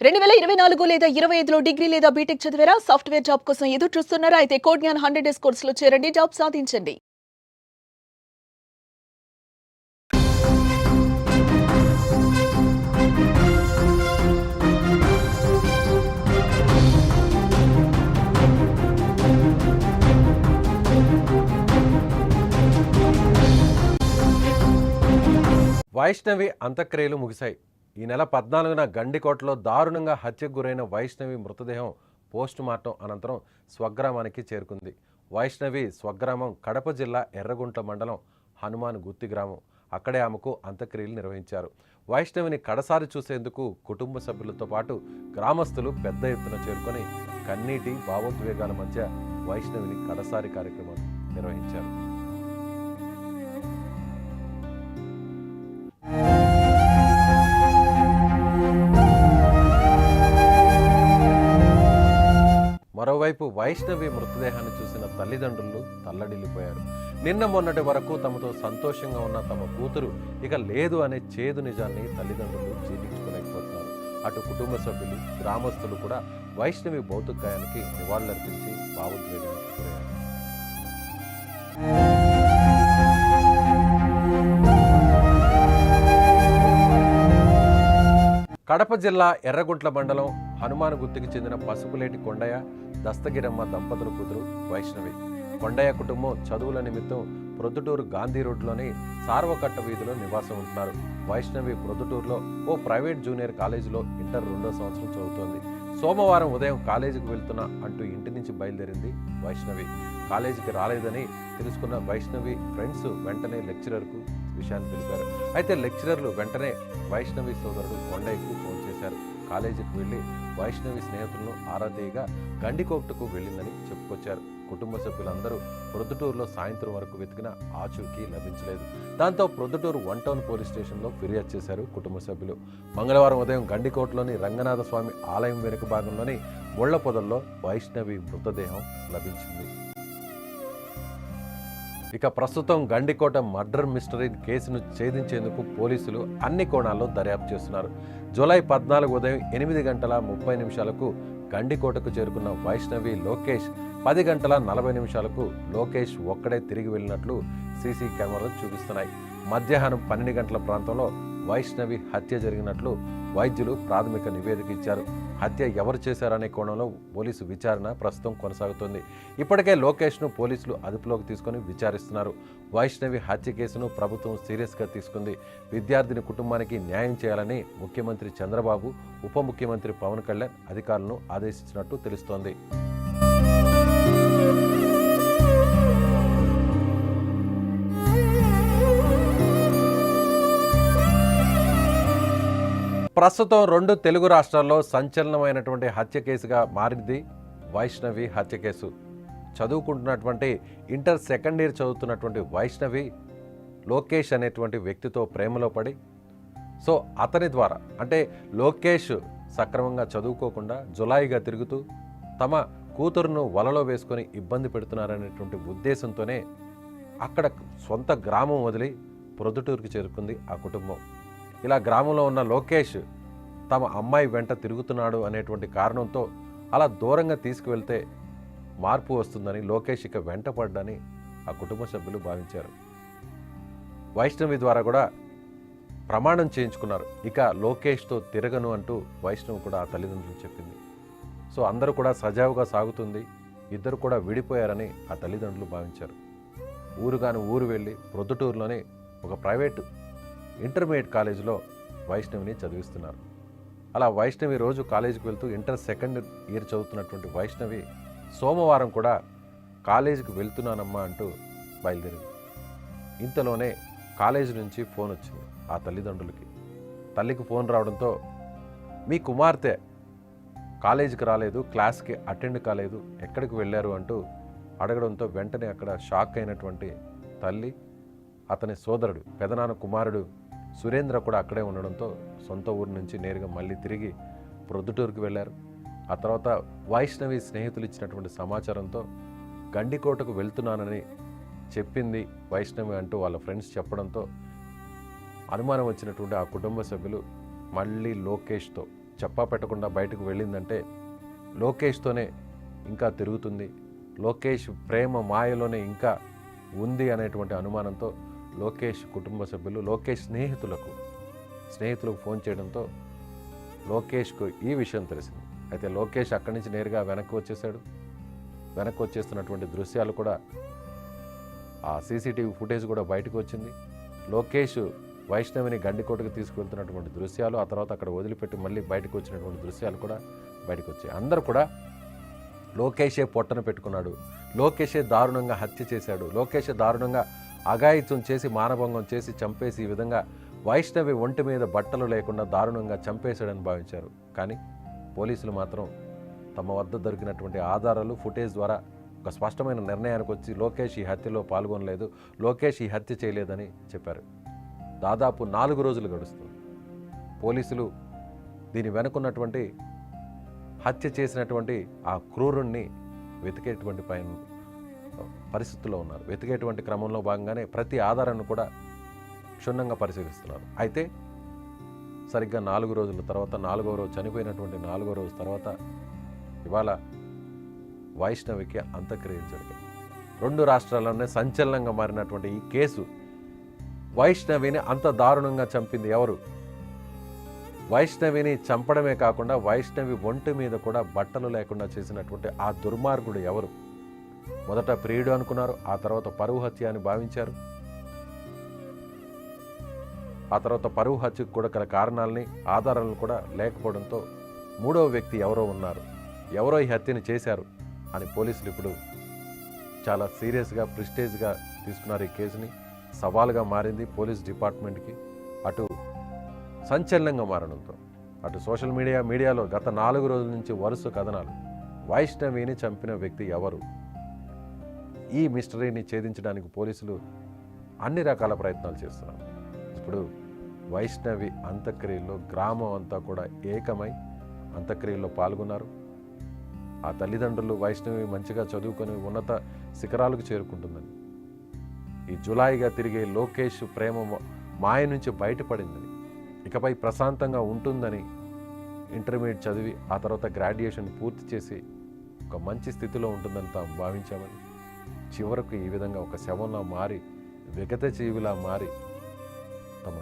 2024 లేదా 25లో డిగ్రీ లేదా బీటెక్ చదివారా? సాఫ్ట్‌వేర్ జాబ్ కోసం ఎదురు చూస్తున్నారా? అయితే కోడ్ జ్ఞాన్ 100 డేస్ కోర్సులో చేరండి. జాబ్ సాధించండి. వైష్ణవి అంత్యక్రియలు ముగిశాయి. ఈ నెల 14న గండికోటలో దారుణంగా హత్యకు గురైన వైష్ణవి మృతదేహం పోస్ట్ మార్టం అనంతరం స్వగ్రామానికి చేరుకుంది. వైష్ణవి స్వగ్రామం కడప జిల్లా ఎర్రగుంట్ల మండలం హనుమాన్ గుత్తి గ్రామం. అక్కడే ఆమెకు అంత్యక్రియలు నిర్వహించారు. వైష్ణవిని కడసారి చూసేందుకు కుటుంబ సభ్యులతో పాటు గ్రామస్తులు పెద్ద ఎత్తున చేరుకొని కన్నీటి భావోద్వేగాల మధ్య వైష్ణవిని కడసారి కార్యక్రమం నిర్వహించారు. మరోవైపు వైష్ణవి మృతదేహాన్ని చూసిన తల్లిదండ్రులు తల్లడిల్లిపోయారు. నిన్న మొన్నటి వరకు తమతో సంతోషంగా ఉన్న తమ కూతురు ఇక లేదు అనే చేదు నిజాన్ని తల్లిదండ్రులు జీర్ణించుకోలేకపోతున్నారు. అటు కుటుంబ సభ్యులు, గ్రామస్తులు కూడా వైష్ణవి భౌతికాయానికి నివాళులర్పించి భావోద్వేగానికి గురయ్యారు. కడప జిల్లా ఎర్రగుంట్ల మండలం హనుమాన్ గుత్తికి చెందిన పసుపులేటి కొండయ్య, దస్తగిరమ్మ దంపతుల కూతురు వైష్ణవి. కొండయ్య కుటుంబం చదువుల నిమిత్తం ప్రొద్దుటూరు గాంధీ రోడ్లోని సార్వకట్ట వీధిలో నివాసం ఉంటున్నారు. వైష్ణవి ప్రొద్దుటూరులో ఓ ప్రైవేట్ జూనియర్ కాలేజీలో ఇంటర్ 2వ సంవత్సరం చదువుతోంది. సోమవారం ఉదయం కాలేజీకి వెళ్తున్నా అంటూ ఇంటి నుంచి బయలుదేరింది వైష్ణవి. కాలేజీకి రాలేదని తెలుసుకున్న వైష్ణవి ఫ్రెండ్స్ వెంటనే లెక్చరర్కు విషయాన్ని తెలిపారు. అయితే లెక్చరర్లు వెంటనే వైష్ణవి సోదరుడు కొండయ్యకు ఫోన్ చేశారు. కాలేజీకి వెళ్లి వైష్ణవి స్నేహితులను ఆరా తీయగా గండికోటకు వెళ్ళిందని చెప్పుకొచ్చారు. కుటుంబ సభ్యులందరూ ప్రొద్దుటూరులో సాయంత్రం వరకు వెతికినా ఆచూకీ లభించలేదు. దాంతో ప్రొద్దుటూరు 1 టౌన్ పోలీస్ స్టేషన్లో ఫిర్యాదు చేశారు కుటుంబ సభ్యులు. మంగళవారం ఉదయం గండికోటలోని రంగనాథ స్వామి ఆలయం వెనుక భాగంలోని ముళ్ల పొదల్లో వైష్ణవి మృతదేహం లభించింది. ఇక ప్రస్తుతం గండికోట మర్డర్ మిస్టరీ కేసును ఛేదించేందుకు పోలీసులు అన్ని కోణాల్లో దర్యాప్తు చేస్తున్నారు. జూలై 14 ఉదయం 8:30 గండికోటకు చేరుకున్న వైష్ణవి లోకేష్ 10:40 లోకేష్ ఒక్కడే తిరిగి వెళ్ళినట్లు సీసీ కెమెరాలు చూపిస్తున్నాయి. మధ్యాహ్నం 12 గంటల ప్రాంతంలో వైష్ణవి హత్య జరిగినట్లు వైద్యులు ప్రాథమిక నివేదిక ఇచ్చారు. హత్య ఎవరు చేశారనే కోణంలో పోలీసు విచారణ ప్రస్తుతం కొనసాగుతోంది. ఇప్పటికే లోకేష్ను పోలీసులు అదుపులోకి తీసుకుని విచారిస్తున్నారు. వైష్ణవి హత్య కేసును ప్రభుత్వం సీరియస్గా తీసుకుంది. విద్యార్థిని కుటుంబానికి న్యాయం చేయాలని ముఖ్యమంత్రి చంద్రబాబు, ఉప ముఖ్యమంత్రి పవన్ కళ్యాణ్ అధికారులను ఆదేశించినట్టు తెలుస్తోంది. ప్రస్తుతం 2 తెలుగు రాష్ట్రాల్లో సంచలనమైనటువంటి హత్య కేసుగా మారింది వైష్ణవి హత్య కేసు. చదువుకుంటున్నటువంటి ఇంటర్ 2nd ఇయర్ చదువుతున్నటువంటి వైష్ణవి లోకేష్ అనేటువంటి వ్యక్తితో ప్రేమలో పడి అతని ద్వారా అంటే లోకేష్ సక్రమంగా చదువుకోకుండా జులాయిగా తిరుగుతూ తమ కూతురును వలలో వేసుకొని ఇబ్బంది పెడుతున్నారనేటువంటి ఉద్దేశంతోనే అక్కడ సొంత గ్రామం వదిలి ప్రొద్దుటూరుకి చేరుకుంది ఆ కుటుంబం. ఇలా గ్రామంలో ఉన్న లోకేష్ తమ అమ్మాయి వెంట తిరుగుతున్నాడు అనేటువంటి కారణంతో అలా దూరంగా తీసుకువెళ్తే మార్పు వస్తుందని లోకేష్ ఇక వెంట పడ్డని ఆ కుటుంబ సభ్యులు భావించారు. వైష్ణవి ద్వారా కూడా ప్రమాణం చేయించుకున్నారు. ఇక లోకేష్తో తిరగను అంటూ వైష్ణవి కూడా ఆ తల్లిదండ్రులు చెప్పింది. అందరూ కూడా సజావుగా సాగుతుంది, ఇద్దరు కూడా విడిపోయారని ఆ తల్లిదండ్రులు భావించారు. ఊరు వెళ్ళి ప్రొద్దుటూరులోనే ఒక ప్రైవేటు ఇంటర్మీడియట్ కాలేజీలో వైష్ణవిని చదివిస్తున్నారు. అలా వైష్ణవి రోజు కాలేజీకి వెళ్తూ ఇంటర్ 2nd ఇయర్ చదువుతున్నటువంటి వైష్ణవి సోమవారం కూడా కాలేజీకి వెళ్తున్నానమ్మా అంటూ బయలుదేరింది. ఇంతలోనే కాలేజీ నుంచి ఫోన్ వచ్చింది ఆ తల్లిదండ్రులకి. తల్లికి ఫోన్ రావడంతో మీ కుమార్తె కాలేజీకి రాలేదు, క్లాస్కి అటెండ్ కాలేదు, ఎక్కడికి వెళ్ళారు అంటూ అడగడంతో వెంటనే అక్కడ షాక్ అయినటువంటి తల్లి, అతని సోదరుడు పెదనాన్న కుమారుడు సురేంద్ర కూడా అక్కడే ఉండడంతో సొంత ఊరి నుంచి నేరుగా మళ్ళీ తిరిగి ప్రొద్దుటూరుకు వెళ్ళారు. ఆ తర్వాత వైష్ణవి స్నేహితులు ఇచ్చినటువంటి సమాచారంతో గండికోటకు వెళ్తున్నానని చెప్పింది వైష్ణవి అంటూ వాళ్ళ ఫ్రెండ్స్ చెప్పడంతో అనుమానం వచ్చినటువంటి ఆ కుటుంబ సభ్యులు మళ్ళీ లోకేష్తో చెప్పా పెట్టకుండా బయటకు వెళ్ళిందంటే లోకేష్తోనే ఇంకా తిరుగుతుంది, లోకేష్ ప్రేమ మాయలోనే ఇంకా ఉంది అనేటువంటి అనుమానంతో లోకేష్ కుటుంబ సభ్యులు లోకేష్ స్నేహితులకు ఫోన్ చేయడంతో లోకేష్కు ఈ విషయం తెలిసింది. అయితే లోకేష్ అక్కడి నుంచి నేరుగా వెనక్కి వచ్చేసాడు. వెనక్కి వచ్చేస్తున్నటువంటి దృశ్యాలు కూడా ఆ సీసీటీవీ ఫుటేజ్ కూడా బయటకు వచ్చింది. లోకేష్ వైష్ణవిని గండికోటకు తీసుకువెళ్తున్నటువంటి దృశ్యాలు, ఆ తర్వాత అక్కడ వదిలిపెట్టి మళ్ళీ బయటకు వచ్చినటువంటి దృశ్యాలు కూడా బయటకు వచ్చాయి. అందరూ కూడా లోకేషే పొట్టన పెట్టుకున్నాడు, లోకేషే దారుణంగా హత్య చేశాడు, లోకేషే దారుణంగా అఘాయిత్యం చేసి మానభంగం చేసి చంపేసి ఈ విధంగా వైష్ణవి ఒంటి మీద బట్టలు లేకుండా దారుణంగా చంపేశాడని భావించారు. కానీ పోలీసులు మాత్రం తమ వద్ద దొరికినటువంటి ఆధారాలు ఫుటేజ్ ద్వారా ఒక స్పష్టమైన నిర్ణయానికి వచ్చి లోకేష్ ఈ హత్యలో పాల్గొనలేదు, లోకేష్ ఈ హత్య చేయలేదని చెప్పారు. దాదాపు 4 రోజులు గడుస్తుంది. పోలీసులు దీని వెనుకున్నటువంటి హత్య చేసినటువంటి ఆ క్రూరుణ్ణి వెతికేటువంటి పరిస్థితుల్లో ఉన్నారు. వెతికేటువంటి క్రమంలో భాగంగానే ప్రతి ఆధారాన్ని కూడా క్షుణ్ణంగా పరిశీలిస్తున్నారు. అయితే సరిగ్గా 4 రోజుల తర్వాత 4వ రోజు చనిపోయినటువంటి 4వ రోజు తర్వాత ఇవాళ వైష్ణవికి అంత్యక్రియలు జరిగాయి. 2 రాష్ట్రాల్లోనే సంచలనంగా మారినటువంటి ఈ కేసు, వైష్ణవిని అంత దారుణంగా చంపింది ఎవరు? వైష్ణవిని చంపడమే కాకుండా వైష్ణవి ఒంటి మీద కూడా బట్టలు లేకుండా చేసినటువంటి ఆ దుర్మార్గుడు ఎవరు? మొదట ప్రియుడు అనుకున్నారు, ఆ తర్వాత పరువు హత్య అని భావించారు. ఆ తర్వాత పరువు హత్యకు కూడా గల కారణాలని ఆధారాలను కూడా లేకపోవడంతో 3వ వ్యక్తి ఎవరో ఉన్నారు, ఎవరో ఈ హత్యని చేశారు అని పోలీసులు ఇప్పుడు చాలా సీరియస్గా ప్రిస్టేజ్గా తీసుకున్నారు. ఈ కేసుని సవాలుగా మారింది పోలీస్ డిపార్ట్మెంట్కి. అటు సంచలనంగా మారడంతో అటు సోషల్ మీడియాలో గత 4 రోజుల నుంచి వరుస కథనాలు, వైష్ణవిని చంపిన వ్యక్తి ఎవరు? ఈ మిస్టరీని ఛేదించడానికి పోలీసులు అన్ని రకాల ప్రయత్నాలు చేస్తున్నారు. ఇప్పుడు వైష్ణవి అంత్యక్రియల్లో గ్రామం అంతా కూడా ఏకమై అంత్యక్రియల్లో పాల్గొన్నారు. ఆ తల్లిదండ్రులు వైష్ణవి మంచిగా చదువుకొని ఉన్నత శిఖరాలకు చేరుకుంటుందని, ఈ జులాయిగా తిరిగే లోకేష్ ప్రేమ మాయ నుంచి బయటపడిందని, ఇకపై ప్రశాంతంగా ఉంటుందని, ఇంటర్మీడియట్ చదివి ఆ తర్వాత గ్రాడ్యుయేషన్ పూర్తి చేసి ఒక మంచి స్థితిలో ఉంటుందని తాము భావించామని, చివరకు ఈ విధంగా ఒక శవంలా మారి విగత జీవిలా మారి తమ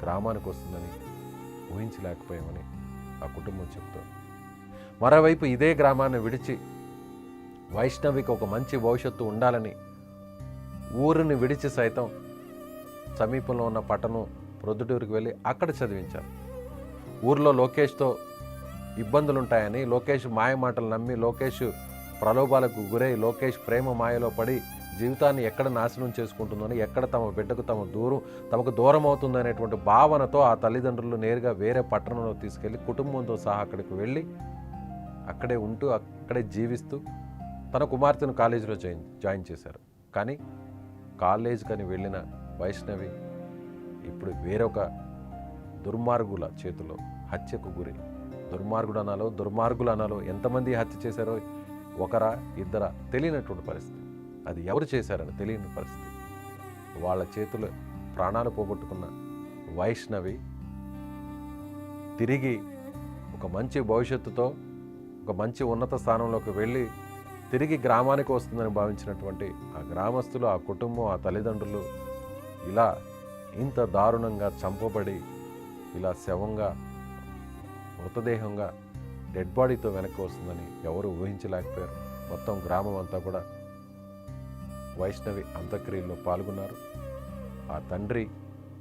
గ్రామానికి వస్తుందని ఊహించలేకపోయామని ఆ కుటుంబం చెప్తోంది. మరోవైపు ఇదే గ్రామాన్ని విడిచి వైష్ణవికి ఒక మంచి భవిష్యత్తు ఉండాలని ఊరిని విడిచి సైతం సమీపంలో ఉన్న పట్టణం ప్రొద్దుటూరుకు వెళ్ళి అక్కడ చదివించారు. ఊర్లో లోకేష్తో ఇబ్బందులుంటాయని, లోకేష్ మాయ మాటలు నమ్మి, లోకేష్ ప్రలోభాలకు గురై, లోకేష్ ప్రేమ మాయలో పడి జీవితాన్ని ఎక్కడ నాశనం చేసుకుంటుందని, ఎక్కడ తమ బిడ్డకు తమకు దూరం అవుతుందనేటువంటి భావనతో ఆ తల్లిదండ్రులు నేరుగా వేరే పట్టణంలో తీసుకెళ్ళి కుటుంబంతో సహా అక్కడికి వెళ్ళి అక్కడే ఉంటూ అక్కడే జీవిస్తూ తన కుమార్తెను కాలేజీలో జాయిన్ చేశారు. కానీ కాలేజీకని వెళ్ళిన వైష్ణవి ఇప్పుడు వేరొక దుర్మార్గుల చేతిలో హత్యకు గురి. దుర్మార్గులు అనాలో ఎంతమంది హత్య చేశారో, ఒకరా ఇద్దరా తెలియనటువంటి పరిస్థితి. అది ఎవరు చేశారని తెలియని పరిస్థితి. వాళ్ళ చేతులు ప్రాణాలు పోగొట్టుకున్న వైష్ణవి తిరిగి ఒక మంచి భవిష్యత్తుతో ఒక మంచి ఉన్నత స్థానంలోకి వెళ్ళి తిరిగి గ్రామానికి వస్తుందని భావించినటువంటి ఆ గ్రామస్తులు, ఆ కుటుంబం, ఆ తల్లిదండ్రులు ఇలా ఇంత దారుణంగా చంపబడి ఇలా శవంగా, మృతదేహంగా, డెడ్ బాడీతో వెనక్కి వస్తుందని ఎవరు ఊహించలేకపోయారు. మొత్తం గ్రామం అంతా కూడా వైష్ణవి అంత్యక్రియల్లో పాల్గొన్నారు. ఆ తండ్రి,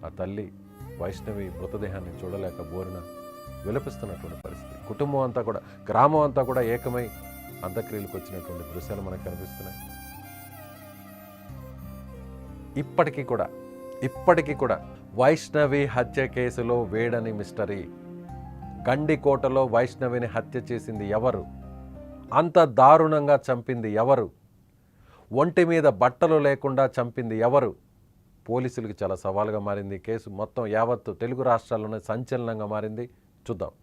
ఆ తల్లి వైష్ణవి మృతదేహాన్ని చూడలేక బోరిన విలపిస్తున్నటువంటి పరిస్థితి. కుటుంబం అంతా కూడా, గ్రామం అంతా కూడా ఏకమై అంత్యక్రియలకు వచ్చినటువంటి దృశ్యాలు మనకు కనిపిస్తున్నాయి. ఇప్పటికీ కూడా వైష్ణవి హత్య కేసులో వేడని మిస్టరీ. గండికోటలో వైష్ణవిని హత్య చేసింది ఎవరు? అంత దారుణంగా చంపింది ఎవరు? ఒంటి మీద బట్టలు లేకుండా చంపింది ఎవరు? పోలీసులకు చాలా సవాలుగా మారింది కేసు. మొత్తం యావత్తు తెలుగు రాష్ట్రాల్లోనే సంచలనంగా మారింది. చూద్దాం.